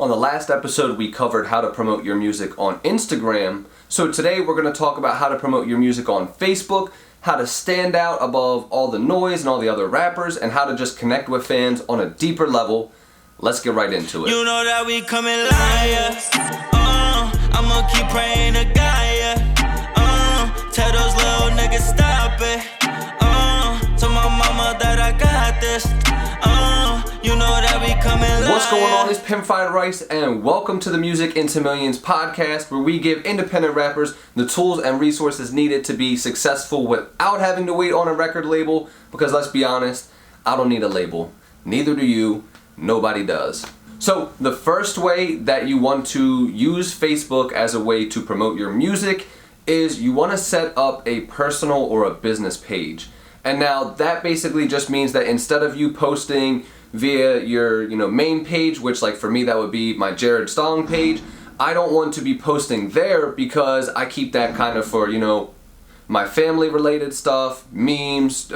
On the last episode, we covered how to promote your music on Instagram. So today we're going to talk about how to promote your music on Facebook, how to stand out above all the noise and all the other rappers, and how to just connect with fans on a deeper level. Let's get right into it. You know that we coming liars. I'ma keep praying to God. Tell those little niggas stop it. Tell my mama that I got this. You know that we coming liars. What's going on? It's Pimp Fried Rice, and welcome to the Music into Millions podcast, where we give independent rappers the tools and resources needed to be successful without having to wait on a record label. Because let's be honest, I don't need a label. Neither do you. Nobody does. So the first way that you want to use Facebook as a way to promote your music is you want to set up a personal or a business page. And now that basically just means that instead of you posting via your main page, which like for me that would be my Jared Stong page, I don't want to be posting there because I keep that kind of for my family related stuff, memes,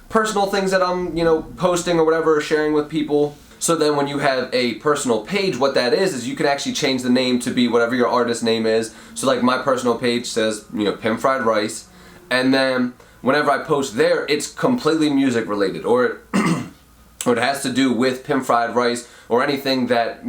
personal things that I'm posting or whatever, or sharing with people. So then when you have a personal page, what that is you can actually change the name to be whatever your artist name is. So like my personal page says Pimp Fried Rice, and then whenever I post there, it's completely music related, or it has to do with Pimp Fried Rice, or anything that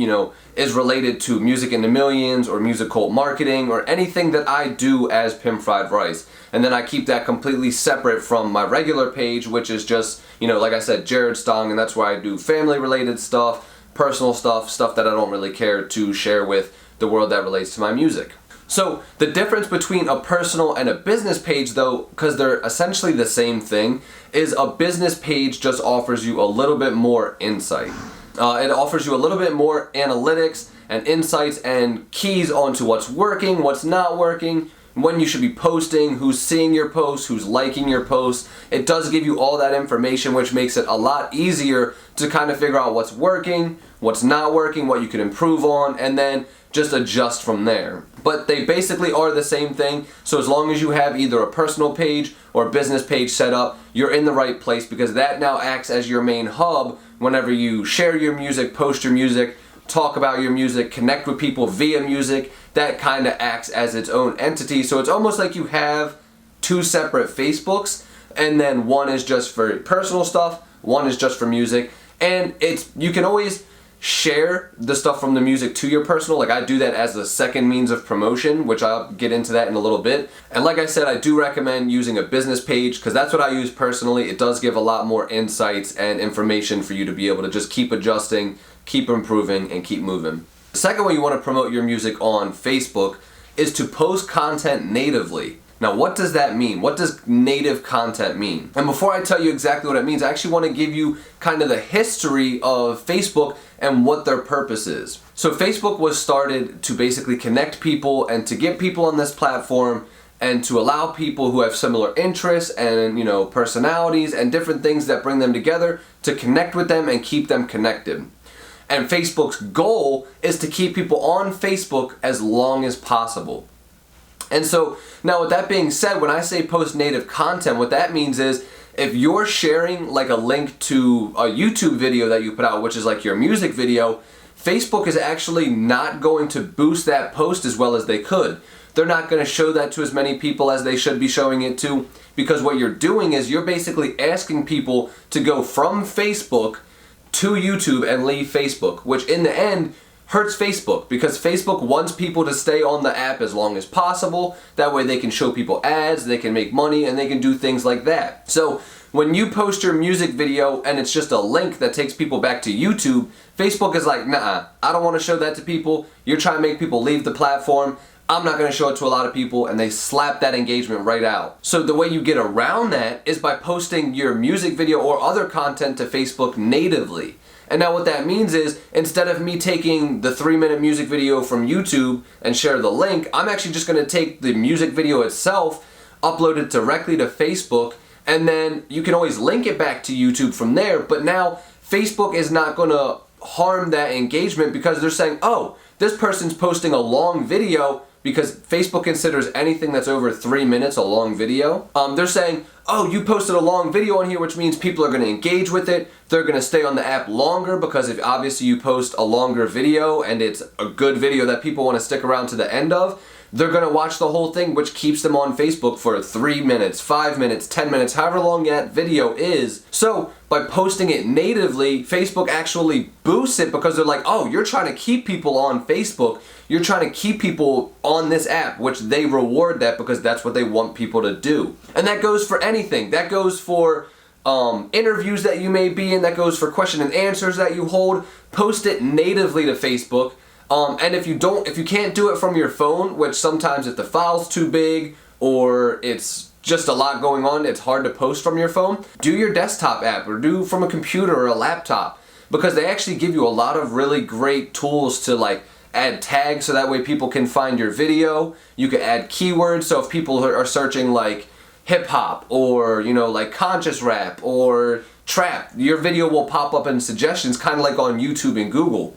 is related to Music into Millions or Music Cult Marketing, or anything that I do as Pimp Fried Rice. And then I keep that completely separate from my regular page, which is just like I said, Jared Stong, and that's where I do family related stuff, personal stuff that I don't really care to share with the world that relates to my music. So the difference between a personal and a business page, though, because they're essentially the same thing, is a business page just offers you a little bit more insight. It offers you a little bit more analytics and insights and keys onto what's working, what's not working, when you should be posting, who's seeing your posts, who's liking your posts. It does give you all that information, which makes it a lot easier to kind of figure out what's working, what's not working, what you can improve on, and then just adjust from there. But they basically are the same thing, so as long as you have either a personal page or a business page set up, you're in the right place, because that now acts as your main hub whenever you share your music, post your music, talk about your music, connect with people via music. That kind of acts as its own entity. So it's almost like you have two separate Facebooks, and then one is just for personal stuff, one is just for music. And you can always share the stuff from the music to your personal. Like I do that as a second means of promotion, which I'll get into that in a little bit. And like I said, I do recommend using a business page, because that's what I use personally. It does give a lot more insights and information for you to be able to just keep adjusting, keep improving, and keep moving. The second way you want to promote your music on Facebook is to post content natively. Now, what does that mean? What does native content mean? And before I tell you exactly what it means, I actually want to give you kind of the history of Facebook and what their purpose is. So Facebook was started to basically connect people and to get people on this platform and to allow people who have similar interests and personalities and different things that bring them together to connect with them and keep them connected. And Facebook's goal is to keep people on Facebook as long as possible. And so now with that being said, when I say post native content, what that means is if you're sharing like a link to a YouTube video that you put out, which is like your music video, Facebook is actually not going to boost that post as well as they could. They're not going to show that to as many people as they should be showing it to, because what you're doing is you're basically asking people to go from Facebook to YouTube and leave Facebook, which in the end hurts Facebook, because Facebook wants people to stay on the app as long as possible. That way they can show people ads, they can make money, and they can do things like that. So when you post your music video and it's just a link that takes people back to YouTube, Facebook is like, nah, I don't want to show that to people. You're trying to make people leave the platform. I'm not going to show it to a lot of people, and they slap that engagement right out. So the way you get around that is by posting your music video or other content to Facebook natively. And now what that means is, instead of me taking the 3-minute music video from YouTube and share the link, I'm actually just going to take the music video itself, upload it directly to Facebook, and then you can always link it back to YouTube from there. But now Facebook is not going to harm that engagement because they're saying, oh, this person's posting a long video, because Facebook considers anything that's over 3 minutes a long video. They're saying, oh, you posted a long video on here, which means people are going to engage with it. They're going to stay on the app longer, because if obviously you post a longer video and it's a good video that people want to stick around to the end of, they're going to watch the whole thing, which keeps them on Facebook for 3 minutes, 5 minutes, 10 minutes, however long that video is. So by posting it natively, Facebook actually boosts it, because they're like, oh, you're trying to keep people on Facebook. You're trying to keep people on this app, which they reward that because that's what they want people to do. And that goes for anything. That goes for interviews that you may be in. That goes for question and answers that you hold. Post it natively to Facebook. And if you can't do it from your phone, which sometimes if the file's too big or it's just a lot going on, it's hard to post from your phone, do your desktop app or do from a computer or a laptop, because they actually give you a lot of really great tools to like add tags so that way people can find your video. You can add keywords, so if people are searching like hip hop or like conscious rap or trap, your video will pop up in suggestions, kind of like on YouTube and Google.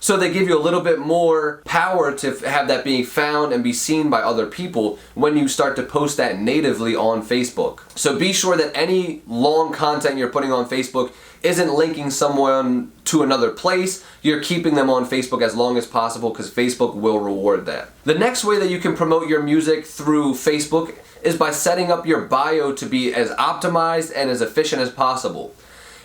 So they give you a little bit more power to have that being found and be seen by other people when you start to post that natively on Facebook. So be sure that any long content you're putting on Facebook isn't linking someone to another place. You're keeping them on Facebook as long as possible, because Facebook will reward that. The next way that you can promote your music through Facebook is by setting up your bio to be as optimized and as efficient as possible.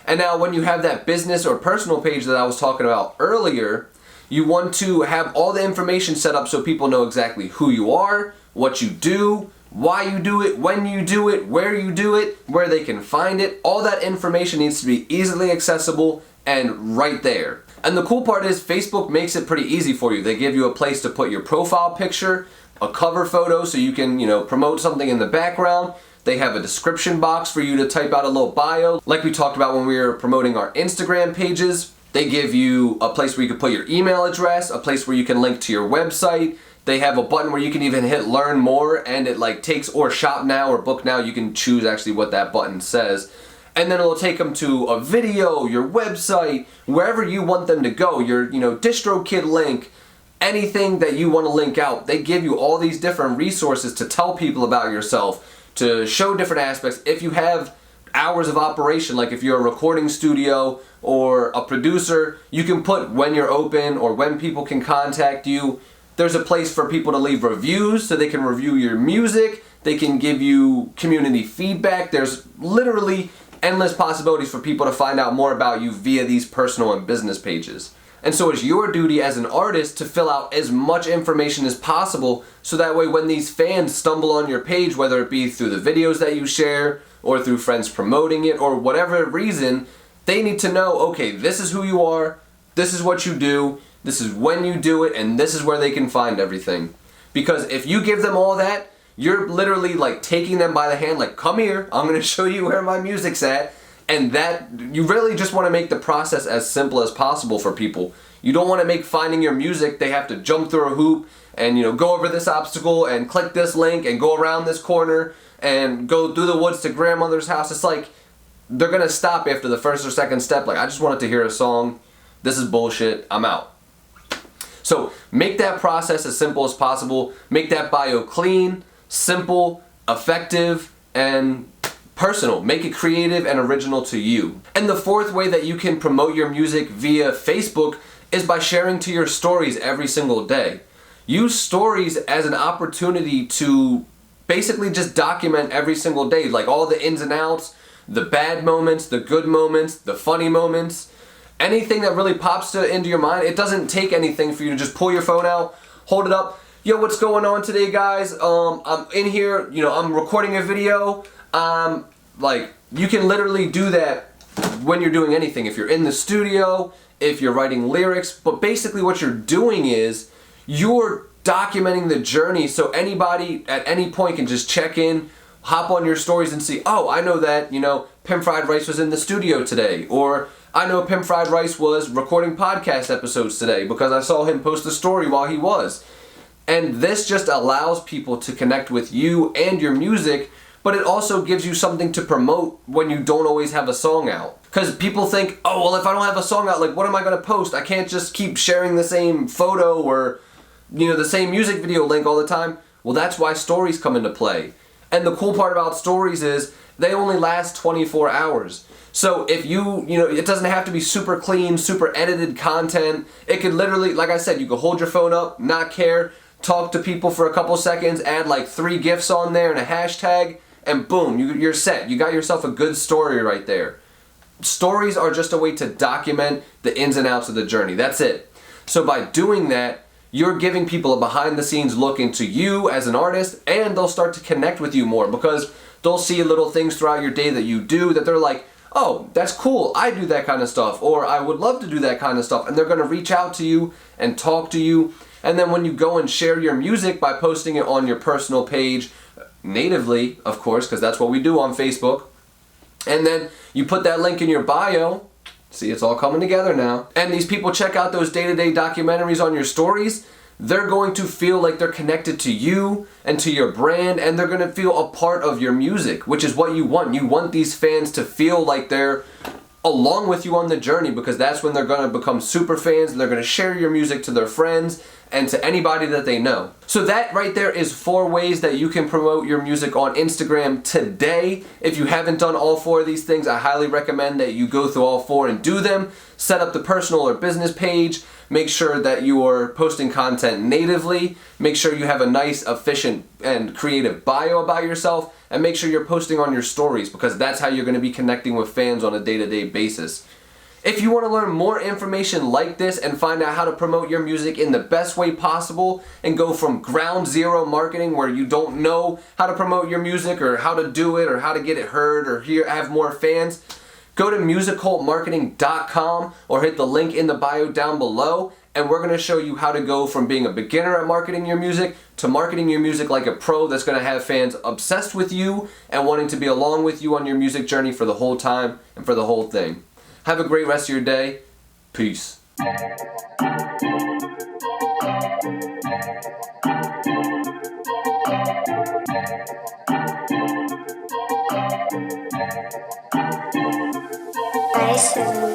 And now when you have that business or personal page that I was talking about earlier, you want to have all the information set up so people know exactly who you are, what you do, why you do it, when you do it, where you do it, where they can find it. All that information needs to be easily accessible and right there. And the cool part is Facebook makes it pretty easy for you. They give you a place to put your profile picture, a cover photo so you can, promote something in the background. They have a description box for you to type out a little bio, like we talked about when we were promoting our Instagram pages. They give you a place where you can put your email address, a place where you can link to your website. They have a button where you can even hit learn more, and it like takes, or shop now or book now. You can choose actually what that button says. And then it'll take them to a video, your website, wherever you want them to go, your DistroKid link, anything that you want to link out. They give you all these different resources to tell people about yourself, to show different aspects. If you have hours of operation, like if you're a recording studio or a producer, you can put when you're open or when people can contact you. There's a place for people to leave reviews so they can review your music. They can give you community feedback. There's literally endless possibilities for people to find out more about you via these personal and business pages. And so it's your duty as an artist to fill out as much information as possible, so that way when these fans stumble on your page, whether it be through the videos that you share or through friends promoting it or whatever reason, they need to know, okay, this is who you are, this is what you do, this is when you do it, and this is where they can find everything. Because if you give them all that, you're literally like taking them by the hand, like, come here, I'm going to show you where my music's at. And that, you really just want to make the process as simple as possible for people. You don't want to make finding your music, they have to jump through a hoop and go over this obstacle and click this link and go around this corner and go through the woods to grandmother's house. It's like they're going to stop after the first or second step. Like, I just wanted to hear a song. This is bullshit. I'm out. So make that process as simple as possible. Make that bio clean, simple, effective, and personal. Make it creative and original to you. And the fourth way that you can promote your music via Facebook is by sharing to your stories every single day. Use stories as an opportunity to basically just document every single day, like all the ins and outs, the bad moments, the good moments, the funny moments, anything that really pops into your mind. It doesn't take anything for you to just pull your phone out, hold it up. Yo, what's going on today, guys? I'm in here, I'm recording a video. Like, you can literally do that when you're doing anything. If you're in the studio, if you're writing lyrics, but basically what you're doing is you're documenting the journey, so anybody at any point can just check in, hop on your stories and see, oh, I know that, Pimp Fried Rice was in the studio today, or I know Pimp Fried Rice was recording podcast episodes today because I saw him post a story while he was. And this just allows people to connect with you and your music, but it also gives you something to promote when you don't always have a song out. Because people think, oh, well, if I don't have a song out, like, what am I going to post? I can't just keep sharing the same photo or, the same music video link all the time. Well, that's why stories come into play. And the cool part about stories is they only last 24 hours. So if it doesn't have to be super clean, super edited content. It could literally, like I said, you could hold your phone up, not care, talk to people for a couple seconds, add like 3 GIFs on there and a hashtag, and boom, you're set. You got yourself a good story right there. Stories are just a way to document the ins and outs of the journey. That's it. So by doing that, you're giving people a behind the scenes look into you as an artist, and they'll start to connect with you more because they'll see little things throughout your day that you do that they're like, oh, that's cool, I do that kind of stuff, or I would love to do that kind of stuff, and they're going to reach out to you and talk to you. And then when you go and share your music by posting it on your personal page, natively, of course, because that's what we do on Facebook, and then you put that link in your bio. See, it's all coming together now. And these people check out those day-to-day documentaries on your stories. They're going to feel like they're connected to you and to your brand, and they're going to feel a part of your music, which is what you want. You want these fans to feel like they're along with you on the journey, because that's when they're going to become super fans and they're going to share your music to their friends and to anybody that they know. So that right there is 4 ways that you can promote your music on Instagram today. If you haven't done all 4 of these things, I highly recommend that you go through all 4 and do them. Set up the personal or business page. Make sure that you are posting content natively. Make sure you have a nice, efficient, and creative bio about yourself. And make sure you're posting on your stories, because that's how you're going to be connecting with fans on a day-to-day basis. If you want to learn more information like this and find out how to promote your music in the best way possible and go from ground zero marketing where you don't know how to promote your music or how to do it or how to get it heard or have more fans, go to musiccultmarketing.com or hit the link in the bio down below, and we're going to show you how to go from being a beginner at marketing your music to marketing your music like a pro that's going to have fans obsessed with you and wanting to be along with you on your music journey for the whole time and for the whole thing. Have a great rest of your day. Peace. I